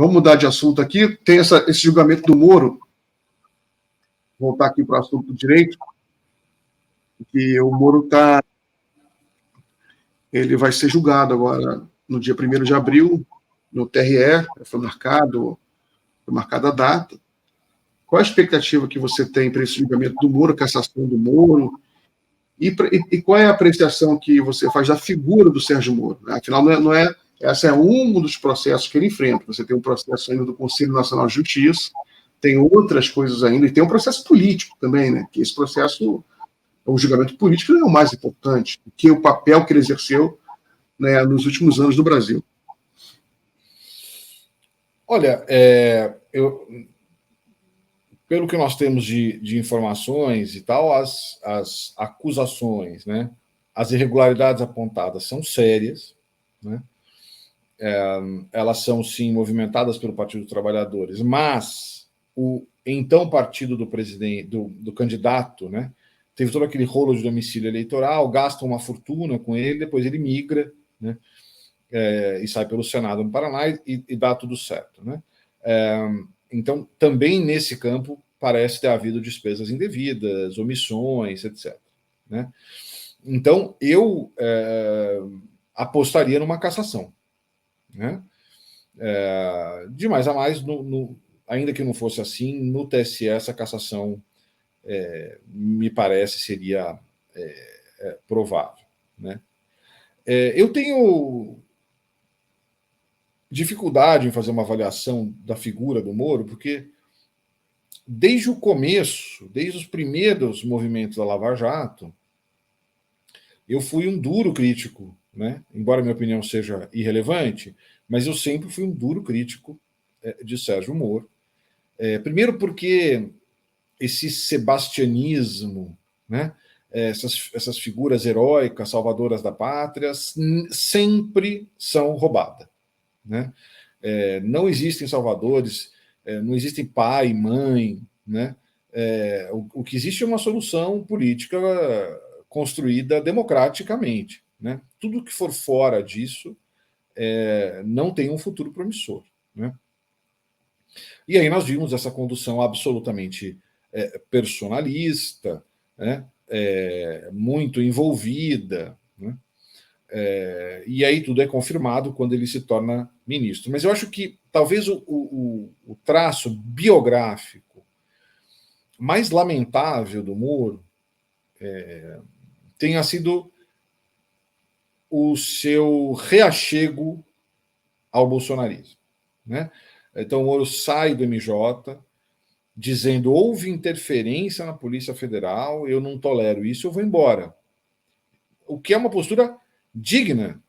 Vamos mudar de assunto aqui. Tem esse julgamento do Moro. Vou voltar aqui para o assunto do direito. Que o Moro ele vai ser julgado agora no dia 1º de abril, no TRE. Foi marcada a data. Qual a expectativa que você tem para esse julgamento do Moro, cassação do Moro? E qual é a apreciação que você faz da figura do Sérgio Moro? Afinal, esse é um dos processos que ele enfrenta. Você tem um processo ainda do Conselho Nacional de Justiça, tem outras coisas ainda, e tem um processo político também, né? Que esse processo, o julgamento político não é o mais importante, que o papel que ele exerceu, né, nos últimos anos no Brasil. Olha, pelo que nós temos de informações e tal, as acusações, né, as irregularidades apontadas são sérias, né? Elas são, sim, movimentadas pelo Partido dos Trabalhadores, mas o então partido do presidente, do candidato, né, teve todo aquele rolo de domicílio eleitoral, gasta uma fortuna com ele, depois ele migra, né, e sai pelo Senado no Paraná e dá tudo certo, né? Então, também nesse campo parece ter havido despesas indevidas, omissões, etc., né? Então, eu apostaria numa cassação, né? De mais a mais, ainda que não fosse assim, no TSE essa cassação me parece seria provável, né? Eu tenho dificuldade em fazer uma avaliação da figura do Moro, porque desde o começo, desde os primeiros movimentos da Lava Jato, eu fui um duro crítico, né? Embora minha opinião seja irrelevante, mas eu sempre fui um duro crítico de Sérgio Moro. Primeiro porque esse sebastianismo, né? Essas figuras heróicas, salvadoras da pátria, sempre são roubadas, né? Não existem salvadores, não existem pai, mãe, né? O que existe é uma solução política construída democraticamente, né? Tudo que for fora disso não tem um futuro promissor, né? E aí nós vimos essa condução absolutamente personalista, né? Muito envolvida, né? E aí tudo é confirmado quando ele se torna ministro. Mas eu acho que talvez o traço biográfico mais lamentável do Moro tenha sido o seu reachego ao bolsonarismo, né? Então o Moro sai do MJ dizendo: houve interferência na Polícia Federal, eu não tolero isso, eu vou embora. O que é uma postura digna,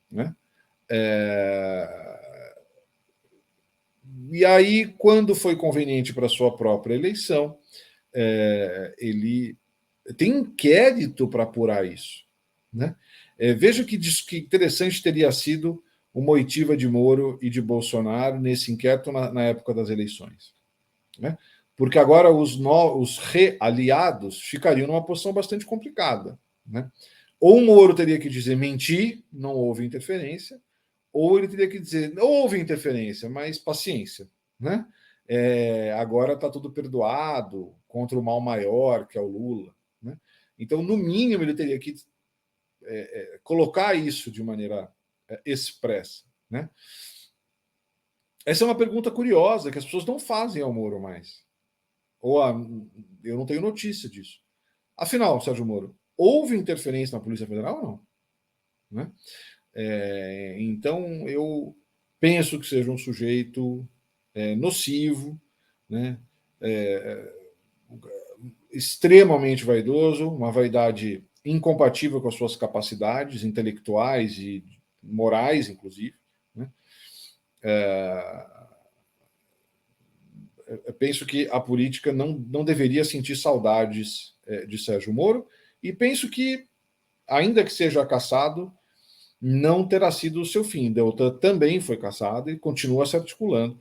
né? E aí, quando foi conveniente para sua própria eleição, ele tem inquérito para apurar isso, né? Veja que interessante teria sido uma oitiva de Moro e de Bolsonaro nesse inquérito na época das eleições, né? Porque agora os realiados ficariam numa posição bastante complicada, né? Ou o Moro teria que dizer mentir, não houve interferência, ou ele teria que dizer não houve interferência, mas paciência, né? Agora está tudo perdoado contra o mal maior, que é o Lula, né? Então, no mínimo, ele teria que colocar isso de maneira expressa, né? Essa é uma pergunta curiosa que as pessoas não fazem ao Moro mais. Eu não tenho notícia disso. Afinal, Sérgio Moro, houve interferência na Polícia Federal ou não? Né? Então, eu penso que seja um sujeito nocivo, né? Extremamente vaidoso, uma vaidade incompatível com as suas capacidades intelectuais e morais, inclusive, né? Eu penso que a política não deveria sentir saudades de Sérgio Moro, e penso que, ainda que seja cassado, não terá sido o seu fim. Deltan também foi cassado e continua se articulando.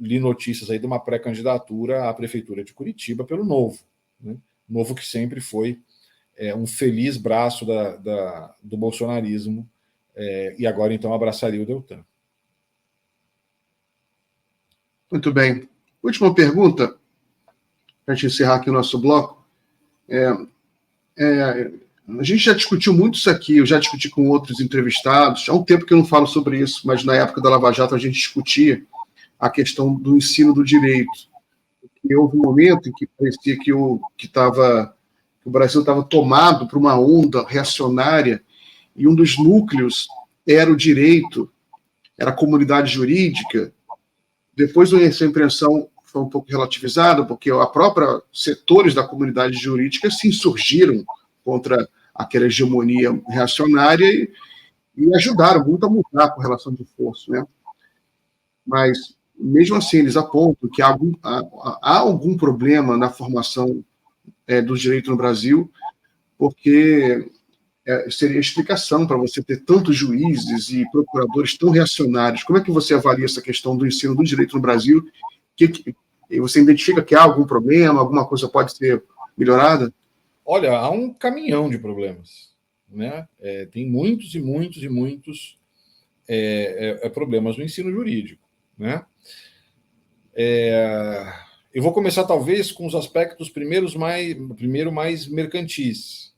Li notícias aí de uma pré-candidatura à prefeitura de Curitiba pelo Novo, né? Novo que sempre foi um feliz braço do bolsonarismo, e agora então abraçaria o Deltan. Muito bem. Última pergunta, para a gente encerrar aqui o nosso bloco. A gente já discutiu muito isso aqui, eu já discuti com outros entrevistados, há um tempo que eu não falo sobre isso, mas na época da Lava Jato a gente discutia a questão do ensino do direito. E houve um momento em que parecia que o Brasil estava tomado por uma onda reacionária e um dos núcleos era o direito, era a comunidade jurídica. Depois essa impressão foi um pouco relativizada, porque a própria setores da comunidade jurídica se insurgiram contra aquela hegemonia reacionária e ajudaram muito a mudar a correlação de força, né? Mas, mesmo assim, eles apontam que há algum problema na formação do direito no Brasil, porque seria explicação para você ter tantos juízes e procuradores tão reacionários. Como é que você avalia essa questão do ensino do direito no Brasil? Você identifica que há algum problema, alguma coisa pode ser melhorada? Olha, há um caminhão de problemas, né? Tem muitos e muitos e muitos problemas no ensino jurídico, né? Eu vou começar talvez com os aspectos primeiro mais mercantis,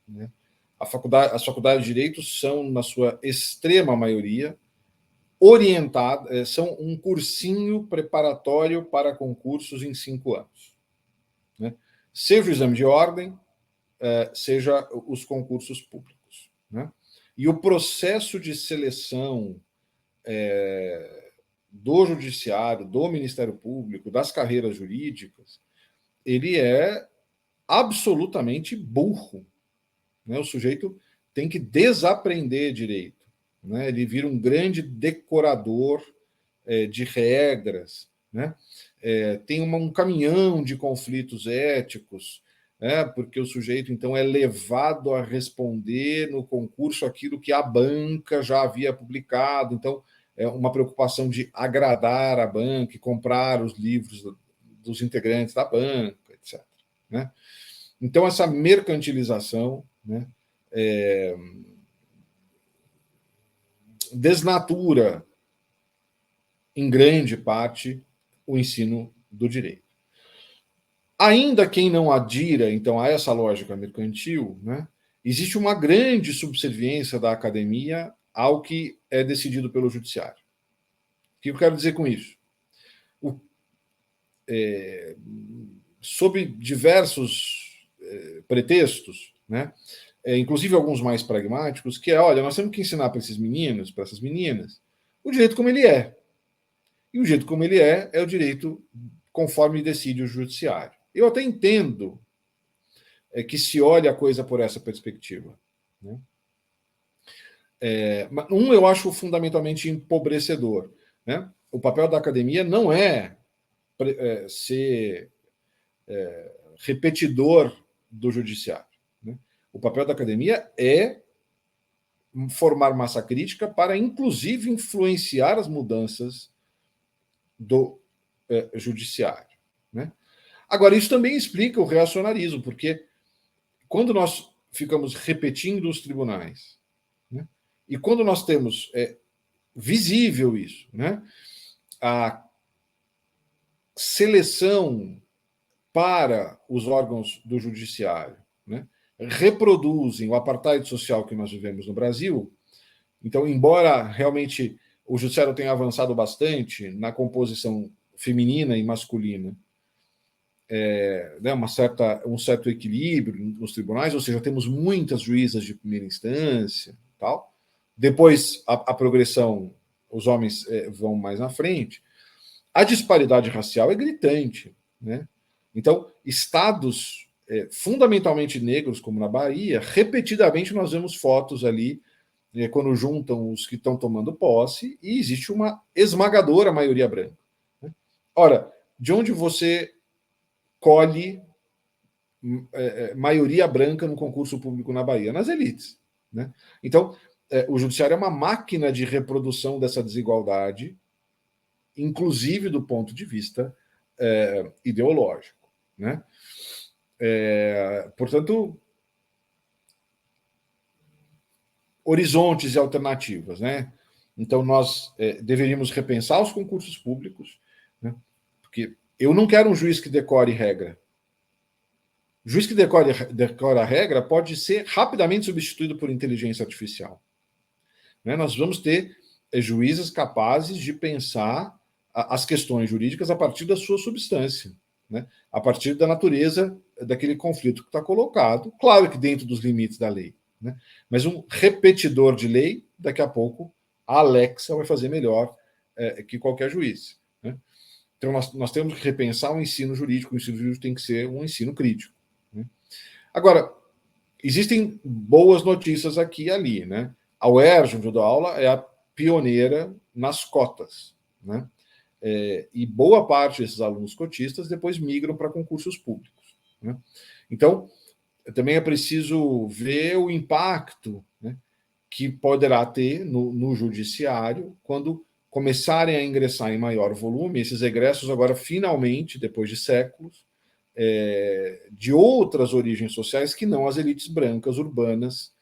né? As faculdades de direito são, na sua extrema maioria, orientadas, são um cursinho preparatório para concursos em 5 anos, né? Seja o exame de ordem, seja os concursos públicos, né? E o processo de seleção do judiciário, do Ministério Público, das carreiras jurídicas, ele é absolutamente burro, né? O sujeito tem que desaprender direito, né? Ele vira um grande decorador de regras, né? Tem um caminhão de conflitos éticos, porque o sujeito, então, é levado a responder no concurso aquilo que a banca já havia publicado. Então, é uma preocupação de agradar a banca e comprar os livros dos integrantes da banca, etc., né? Então, essa mercantilização, né, desnatura, em grande parte, o ensino do direito. Ainda quem não adira, então, a essa lógica mercantil, né, existe uma grande subserviência da academia ao que é decidido pelo judiciário. O que eu quero dizer com isso? Sob diversos pretextos, né, inclusive alguns mais pragmáticos, que olha, nós temos que ensinar para esses meninos, para essas meninas, o direito como ele é. E o jeito como ele é o direito conforme decide o judiciário. Eu até entendo que se olhe a coisa por essa perspectiva, né? Eu acho fundamentalmente empobrecedor, né? O papel da academia não é ser repetidor do judiciário, né? O papel da academia é formar massa crítica para, inclusive, influenciar as mudanças do judiciário, né? Agora, isso também explica o reacionarismo, porque quando nós ficamos repetindo os tribunais, né, e quando nós temos visível isso, né, a seleção para os órgãos do judiciário, né, reproduzem o apartheid social que nós vivemos no Brasil. Então, embora realmente o judiciário tenha avançado bastante na composição feminina e masculina, né, um certo equilíbrio nos tribunais, ou seja, temos muitas juízas de primeira instância, tal. Depois a progressão, os homens vão mais na frente. A disparidade racial é gritante, né? Então, estados fundamentalmente negros, como na Bahia, repetidamente nós vemos fotos ali quando juntam os que estão tomando posse e existe uma esmagadora maioria branca, né? Ora, de onde você colhe maioria branca no concurso público na Bahia? Nas elites, né? Então, o judiciário é uma máquina de reprodução dessa desigualdade, inclusive do ponto de vista ideológico, né? Portanto, horizontes e alternativas, né? Então, nós deveríamos repensar os concursos públicos, né? Porque eu não quero um juiz que decore regra. O juiz que decora a regra pode ser rapidamente substituído por inteligência artificial. Né? Nós vamos ter juízes capazes de pensar as questões jurídicas a partir da sua substância, né? A partir da natureza daquele conflito que está colocado, claro que dentro dos limites da lei, né? Mas um repetidor de lei, daqui a pouco, a Alexa vai fazer melhor que qualquer juiz, né? Então, nós temos que repensar o ensino jurídico. O ensino jurídico tem que ser um ensino crítico, né? Agora, existem boas notícias aqui e ali, né? A UERJ, onde eu dou aula, é a pioneira nas cotas, né? E boa parte desses alunos cotistas depois migram para concursos públicos, né? Então, também é preciso ver o impacto, né, que poderá ter no judiciário quando começarem a ingressar em maior volume esses egressos agora, finalmente, depois de séculos, de outras origens sociais que não as elites brancas urbanas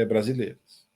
brasileiras.